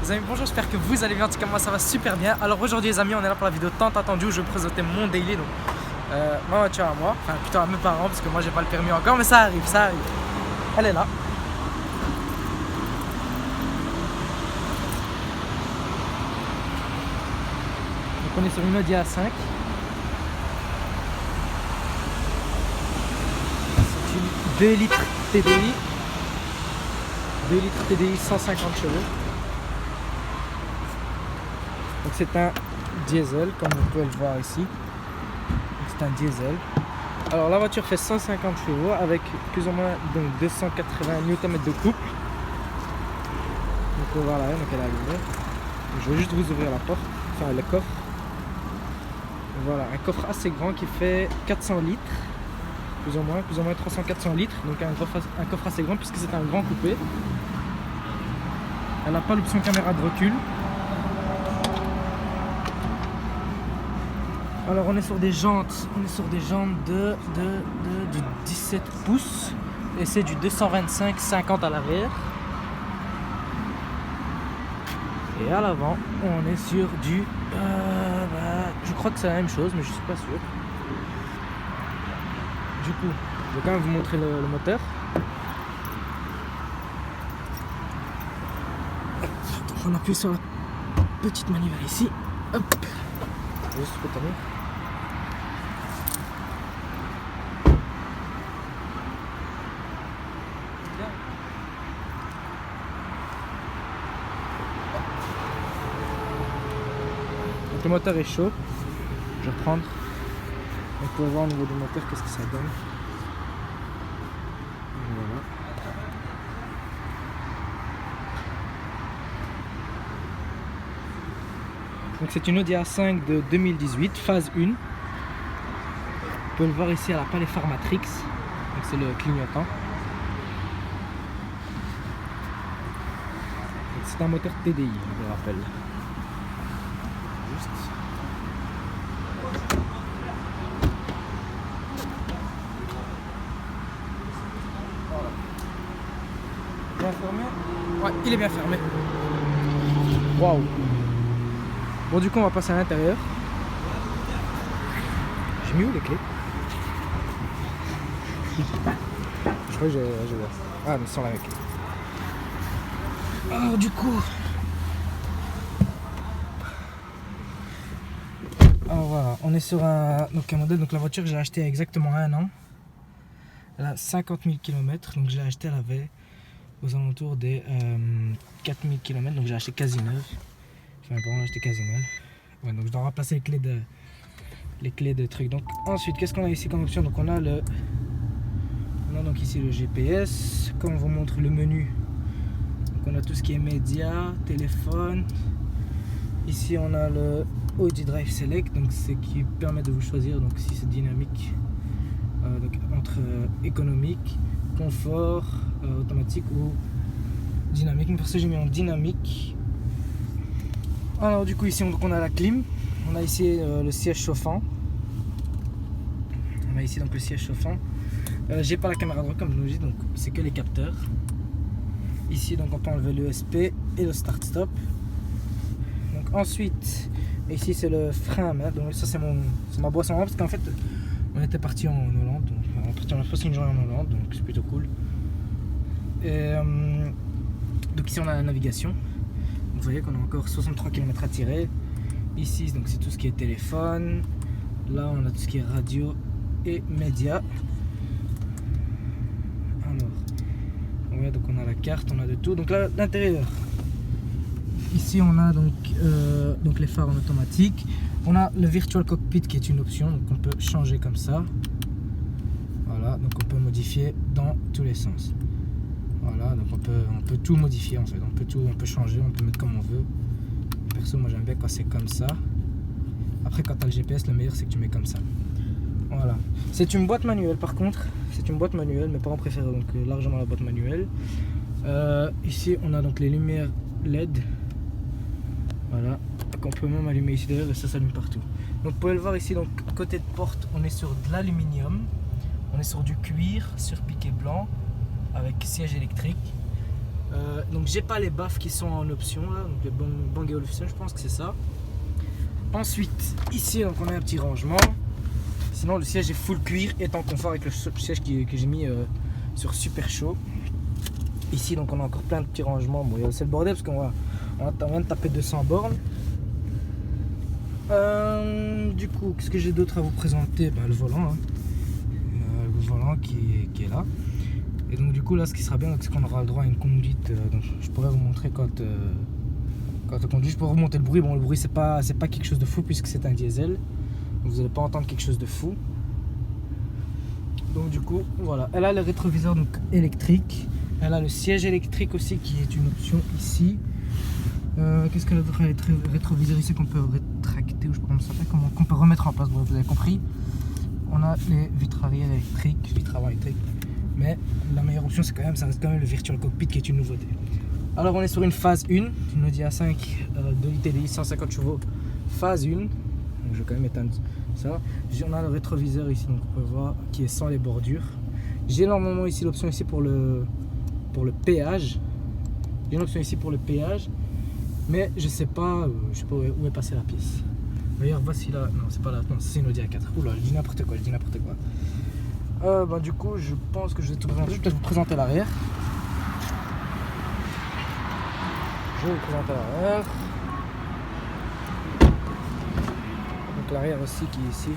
Les amis, bonjour, j'espère que vous allez bien. En tout cas, moi ça va super bien. Alors aujourd'hui, les amis, on est là pour la vidéo tant attendue où je vais vous présenter mon daily. Donc, ma voiture à moi, enfin plutôt à mes parents, parce que moi j'ai pas le permis encore, mais ça arrive, ça arrive. Elle est là. Donc, on est sur une Audi A5. C'est une 2 litres TDI. 2 litres TDI, 150 chevaux. Donc c'est un diesel, comme vous pouvez le voir ici. C'est un diesel. Alors la voiture fait 150 chevaux avec plus ou moins donc 280 Nm de couple. Donc voilà, donc elle est allumée. Je vais juste vous ouvrir la porte, enfin le coffre. Voilà, un coffre assez grand qui fait 400 litres, plus ou moins 300-400 litres. Donc un coffre assez grand puisque c'est un grand coupé. Elle n'a pas l'option caméra de recul. Alors on est sur des jantes, de 17 pouces et c'est du 225-50 à l'arrière. Et à l'avant, on est sur du... je crois que c'est la même chose, mais je suis pas sûr. Du coup, je vais quand même vous montrer le moteur. On appuie sur la petite manivelle ici. Hop. Juste retourner. Donc le moteur est chaud. Je vais reprendre. Vous pouvez voir au niveau du moteur qu'est-ce que ça donne. Voilà. Donc c'est une Audi A5 de 2018, phase 1. Vous pouvez le voir ici, elle n'a pas les phares Matrix. Donc c'est le clignotant. C'est un moteur TDI, je le rappelle. Juste. Voilà. Bien fermé? Ouais, il est bien fermé. Waouh! Bon, du coup, on va passer à l'intérieur. J'ai mis où les clés? Je crois que j'ai... Ah, mais sans la clé. Alors, du coup... Alors voilà, on est sur un modèle. Donc la voiture, je l'ai achetée il y a exactement 1 an. Elle a 50 000 km. Donc je l'ai achetée, elle avait aux alentours des 4 000 km. Donc j'ai acheté quasi neuve. Enfin, bon, j'ai acheté quasi neuve. Ouais, donc je dois remplacer les clés de trucs. Donc ensuite, qu'est-ce qu'on a ici comme option? Donc on a donc ici le GPS. Quand on vous montre le menu, donc on a tout ce qui est médias, téléphone. Ici on a le Audi Drive Select, donc ce qui permet de vous choisir donc si c'est dynamique, donc entre économique, confort, automatique ou dynamique. Mais pour ça j'ai mis en dynamique. Alors du coup ici on a la clim, on a ici le siège chauffant. On a ici donc le siège chauffant. J'ai pas la caméra droite comme je vous dis, donc c'est que les capteurs. Ici donc on peut enlever l'ESP et le start-stop. Donc ensuite, ici c'est le frein à main. Donc ça c'est ma boisson parce qu'en fait on était parti en Hollande, donc on a passé une journée en Hollande, donc c'est plutôt cool. Et, donc ici on a la navigation. Vous voyez qu'on a encore 63 km à tirer. Ici donc c'est tout ce qui est téléphone. Là on a tout ce qui est radio et médias. Alors, ouais, donc on a la carte, on a de tout. Donc là l'intérieur. Ici on a donc les phares en automatique. On a le Virtual Cockpit qui est une option, donc on peut changer comme ça. Voilà, donc on peut modifier dans tous les sens. Voilà, donc on peut tout modifier en fait, on peut changer, on peut mettre comme on veut. Perso, moi j'aime bien quand c'est comme ça. Après quand tu as le GPS, le meilleur c'est que tu mets comme ça. Voilà. C'est une boîte manuelle par contre, c'est une boîte manuelle, mes parents préfèrent donc largement la boîte manuelle. Ici on a donc les lumières LED. Voilà, qu'on peut même allumer ici d'ailleurs et ça s'allume partout. Donc vous pouvez le voir ici, donc côté de porte on est sur de l'aluminium, on est sur du cuir sur piqué blanc avec siège électrique. Donc j'ai pas les baffes qui sont en option là, donc les Bang & Olufsen, je pense que c'est ça. Ensuite ici donc on a un petit rangement. Sinon le siège est full cuir et en confort avec le siège que j'ai mis sur super chaud. Ici donc on a encore plein de petits rangements. Bon c'est le bordel parce qu'on vient de taper 200 bornes. Du coup qu'est-ce que j'ai d'autre à vous présenter? Le volant, hein. Le volant qui est là. Et donc du coup là ce qui sera bien c'est qu'on aura le droit à une conduite. Donc je pourrais vous montrer quand on conduit. Je pourrais vous montrer le bruit. Bon le bruit c'est pas quelque chose de fou puisque c'est un diesel. Donc, vous n'allez pas entendre quelque chose de fou. Donc du coup voilà. Elle a le rétroviseur donc électrique. Elle a le siège électrique aussi qui est une option ici. Qu'est-ce qu'elle a d'autre? Le rétroviseur ici qu'on peut rétracter ou je sais pas comment ça s'appelle, qu'on peut remettre en place. Bon, vous avez compris. On a les vitres arrière électriques, vitres avant électriques. Mais la meilleure option c'est ça reste quand même le Virtual Cockpit qui est une nouveauté. Alors on est sur une phase 1, une Audi A5 de TDI 150 chevaux, phase 1. Donc je vais quand même éteindre ça. On a le rétroviseur ici, donc on peut voir qui est sans les bordures. J'ai normalement ici l'option ici pour le péage. J'ai une option ici pour le péage, mais je sais pas où est passée la pièce. D'ailleurs voici là, non c'est pas là, non c'est une Audi A4. Oula je dis n'importe quoi, du coup je pense que je vais tout présenter. Je vais peut-être vous présenter l'arrière. Donc l'arrière aussi qui est ici,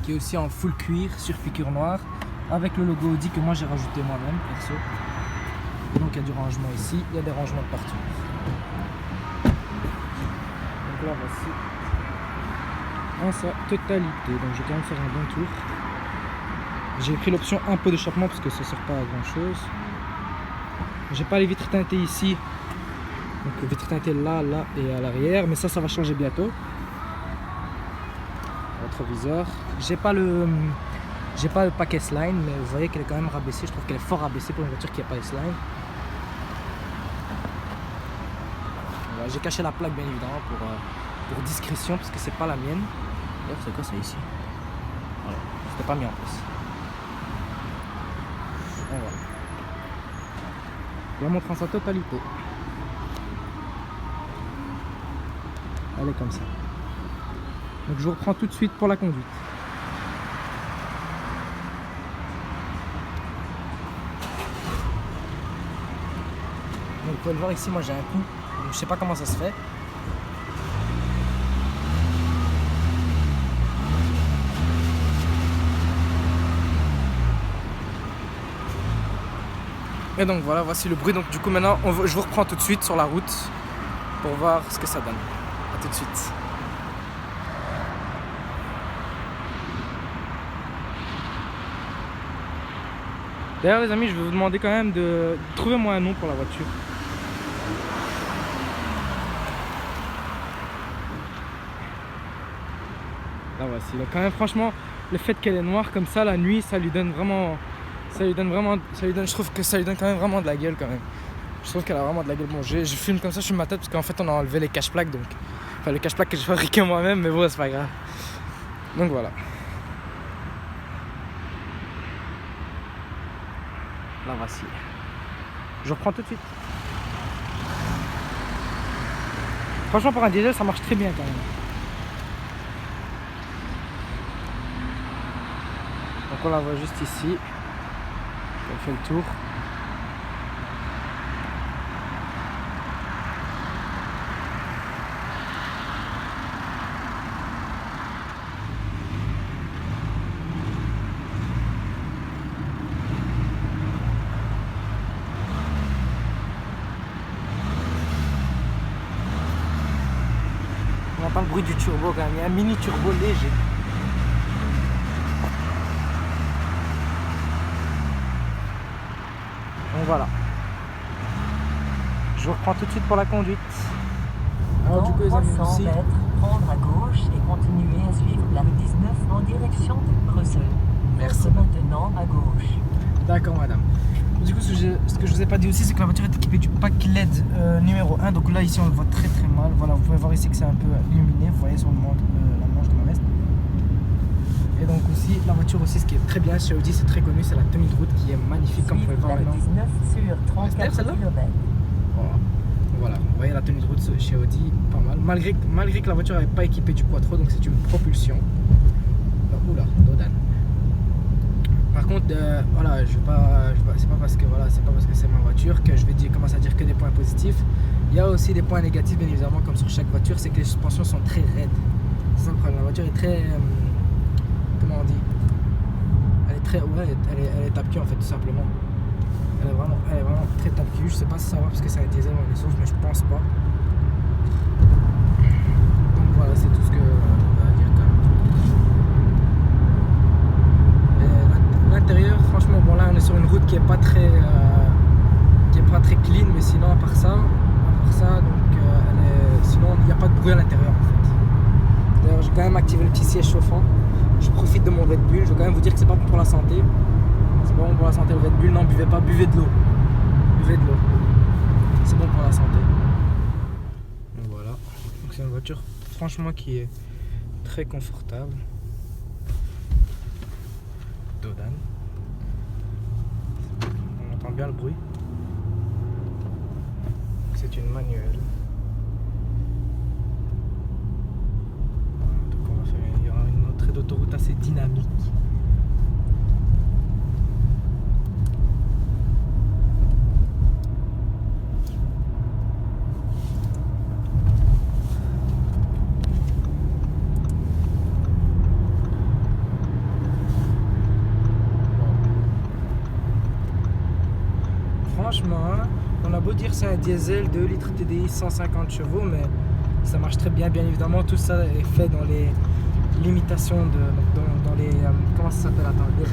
qui est aussi en full cuir sur piqûre noire avec le logo Audi que moi j'ai rajouté moi-même perso. Et donc il y a du rangement ici, il y a des rangements de partout. Donc là voici en sa totalité. Donc je vais quand même faire un bon tour. J'ai pris l'option un peu d'échappement parce que ça ne sert pas à grand chose. J'ai pas les vitres teintées ici. Donc les vitres teintées là et à l'arrière. Mais ça va changer bientôt. Rétroviseur. J'ai pas le paquet S-Line, mais vous voyez qu'elle est quand même rabaissée. Je trouve qu'elle est fort rabaissée pour une voiture qui n'a pas S-Line. Voilà, j'ai caché la plaque bien évidemment pour discrétion parce que c'est pas la mienne. D'ailleurs c'est quoi ça ici? Voilà, c'était pas mis en place. Voilà. Je vais la montrer en sa totalité. Elle est comme ça. Donc je vous reprends tout de suite pour la conduite. Donc vous pouvez le voir ici, moi j'ai un coup. Donc, je sais pas comment ça se fait. Et donc voilà, voici le bruit. Donc du coup maintenant, je vous reprends tout de suite sur la route pour voir ce que ça donne. A tout de suite. D'ailleurs les amis, je vais vous demander quand même de trouver moi un nom pour la voiture. Là voici. Donc quand même franchement, le fait qu'elle est noire comme ça la nuit, ça lui donne vraiment, je trouve que ça lui donne quand même vraiment de la gueule quand même. Je trouve qu'elle a vraiment de la gueule. Bon, je filme comme ça sur ma tête parce qu'en fait on a enlevé les cache-plaques, donc enfin les cache-plaques que j'ai fabriqué moi-même, mais bon c'est pas grave. Donc voilà. Là voici. Je reprends tout de suite. Franchement pour un diesel ça marche très bien quand même. Donc on la voit juste ici. On fait le tour. On entend le bruit du turbo quand même, il y a un mini turbo léger. Donc voilà. Je vous reprends tout de suite pour la conduite. Alors du coup les amis, ici, mètres, prendre à gauche et continuer à suivre la rue 19 en direction de Bruxelles. Merci. Maintenant à gauche. D'accord madame. Du coup ce que je vous ai pas dit aussi c'est que la voiture est équipée du pack LED numéro 1. Donc là ici on le voit très mal. Voilà, vous pouvez voir ici que c'est un peu illuminé. Vous voyez sur le la manche de ma veste. Et donc aussi, la voiture aussi, ce qui est très bien chez Audi, c'est très connu, c'est la tenue de route qui est magnifique, comme vous pouvez voir la maintenant. 19 sur 34 km. Voilà, vous voyez la tenue de route chez Audi, pas mal. Malgré que la voiture n'est pas équipée du quattro, donc c'est une propulsion. Oula, Dodan. Par contre, voilà, c'est pas parce que c'est ma voiture que je vais commencer à dire que des points positifs. Il y a aussi des points négatifs, bien évidemment, comme sur chaque voiture, c'est que les suspensions sont très raides. C'est ça le problème. La voiture est très, comment on dit, elle est très, ouais, elle est tape-cul en fait, tout simplement. Elle est vraiment très tape-cul. Je sais pas si ça va parce que c'est un diesel ou un essence, mais je pense pas. Donc voilà, c'est tout ce que on va dire quand même. L'intérieur, franchement, bon là on est sur une route qui est pas très clean, mais sinon à part ça, donc sinon il n'y a pas de bruit à l'intérieur en fait. D'ailleurs j'ai quand même activé le petit siège chauffant. Je profite de mon Red Bull. Je veux quand même vous dire que c'est pas bon pour la santé. C'est pas bon pour la santé le Red Bull. Non, buvez pas, buvez de l'eau. Buvez de l'eau. C'est bon pour la santé. Donc voilà. Donc c'est une voiture franchement qui est très confortable. Dodan. On entend bien le bruit. C'est une manuelle. Donc on va faire, il y aura une entrée d'autoroute assez dynamique. Franchement, on a beau dire c'est un diesel 2 litres TDI 150 chevaux, mais ça marche très bien, bien évidemment. Tout ça est fait dans les limitations dans les comment ça s'appelle, attends, les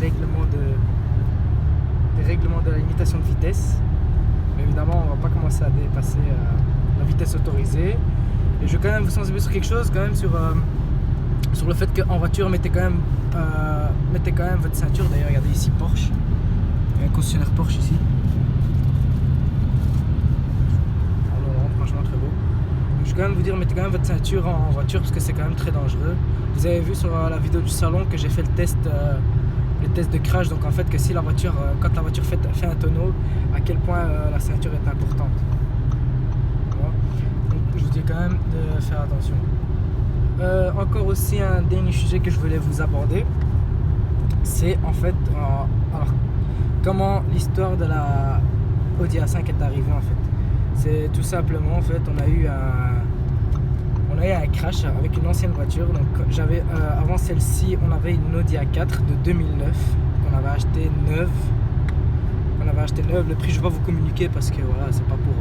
règlements de la limitation de vitesse. Mais évidemment, on va pas commencer à dépasser la vitesse autorisée. Et je vais quand même vous sensibiliser sur quelque chose, quand même sur le fait qu'en voiture, mettez quand même votre ceinture. D'ailleurs, regardez ici Porsche. Il y a un concessionnaire Porsche ici. Franchement très beau. Donc, je vais quand même vous dire, mettez quand même votre ceinture en voiture parce que c'est quand même très dangereux. Vous avez vu sur la vidéo du salon que j'ai fait le test de crash. Donc en fait que si la voiture, quand la voiture fait un tonneau, à quel point la ceinture est importante. Voilà. Donc je vous dis quand même de faire attention. Encore aussi un dernier sujet que je voulais vous aborder, c'est en fait alors, comment l'histoire de la Audi A5 est arrivée en fait. C'est tout simplement en fait on a eu un crash avec une ancienne voiture. Donc j'avais avant celle-ci on avait une Audi A4 de 2009 qu'on avait acheté neuve. Le prix je vais pas vous communiquer parce que voilà c'est pas pour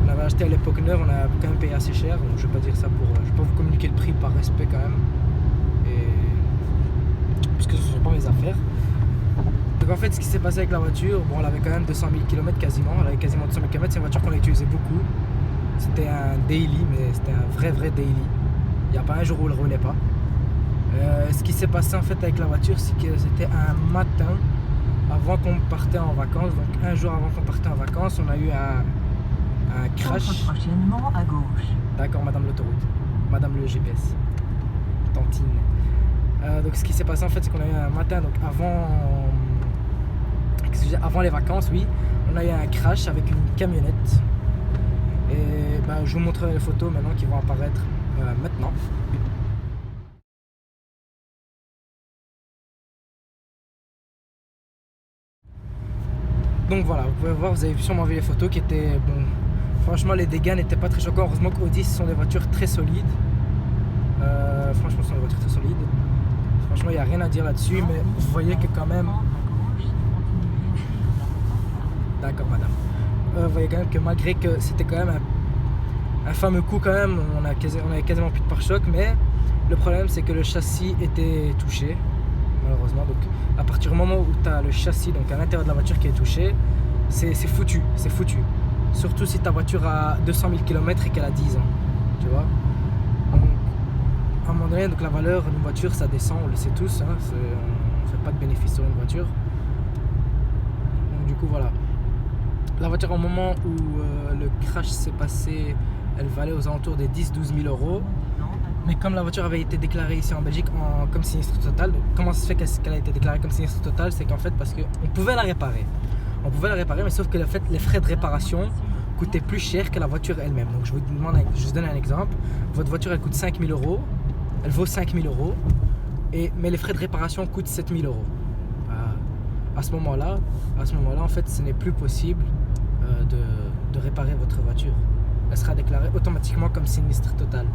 on avait acheté à l'époque neuve, on a quand même payé assez cher, donc je vais pas dire ça pour je vais pas vous communiquer le prix par respect quand même, et puisque ce sont pas mes affaires. Donc en fait ce qui s'est passé avec la voiture, bon elle avait quand même 200 000 km quasiment, elle avait quasiment 200 000 km, c'est une voiture qu'on a utilisée beaucoup. C'était un daily, mais c'était un vrai daily. Il n'y a pas un jour où elle ne roulait pas. Ce qui s'est passé en fait avec la voiture, c'est que c'était un matin avant qu'on partait en vacances. Donc un jour avant qu'on partait en vacances, on a eu un crash. Prochainement à gauche. D'accord, madame l'autoroute, madame le GPS, tantine. Donc ce qui s'est passé en fait, c'est qu'on a eu un matin, donc avant les vacances, oui, on a eu un crash avec une camionnette. Et bah, je vous montrerai les photos maintenant qui vont apparaître maintenant. Donc voilà, vous pouvez voir, vous avez sûrement vu les photos qui étaient bon. Franchement, les dégâts n'étaient pas très choquants. Heureusement qu'Audi, ce sont des voitures très solides. Franchement, ce sont des voitures très solides. Franchement, il n'y a rien à dire là-dessus, mais vous voyez que quand même. D'accord, madame. Vous voyez quand même que malgré que c'était quand même un fameux coup quand même, on avait quasiment plus de pare-choc, mais le problème c'est que le châssis était touché, malheureusement. Donc à partir du moment où tu as le châssis donc à l'intérieur de la voiture qui est touché, c'est foutu. Surtout si ta voiture a 200 000 km et qu'elle a 10 ans, tu vois. Donc, à un moment donné, donc la valeur d'une voiture ça descend, on le sait tous, hein, on ne fait pas de bénéfice sur une voiture. Donc du coup voilà. La voiture au moment où le crash s'est passé, elle valait aux alentours des 10-12 000 euros. Mais comme la voiture avait été déclarée ici en Belgique comme sinistre total, donc comment ça se fait qu'elle a été déclarée comme sinistre total? C'est qu'en fait, parce qu'on pouvait la réparer. On pouvait la réparer, mais sauf que les frais de réparation coûtaient plus cher que la voiture elle-même. Donc je vous donne un exemple. Votre voiture, elle coûte 5 000 €. Elle vaut 5 000 €. Mais les frais de réparation coûtent 7 000 €. À ce moment-là, en fait, ce n'est plus possible de réparer votre voiture. Elle sera déclarée automatiquement comme sinistre total.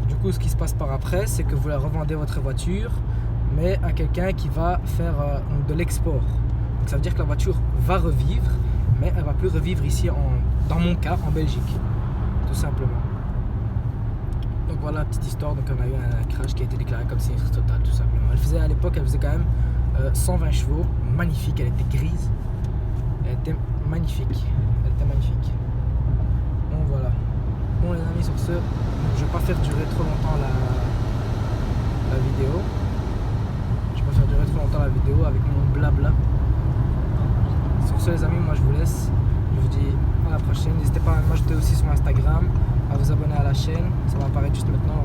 Du coup, ce qui se passe par après, c'est que vous la revendez votre voiture, mais à quelqu'un qui va faire de l'export. Donc ça veut dire que la voiture va revivre, mais elle ne va plus revivre ici, dans mon cas, en Belgique, tout simplement. Donc voilà la petite histoire. Donc on a eu un crash qui a été déclaré comme sinistre total, tout simplement. À l'époque, elle faisait quand même 120 chevaux, magnifique, elle était grise, elle était magnifique, Donc voilà. Bon les amis, sur ce, je vais pas faire durer trop longtemps la vidéo. Avec mon blabla. Sur ce les amis, moi je vous laisse. Je vous dis à la prochaine. N'hésitez pas à m'ajouter aussi sur Instagram, à vous abonner à la chaîne. Ça va apparaître juste maintenant.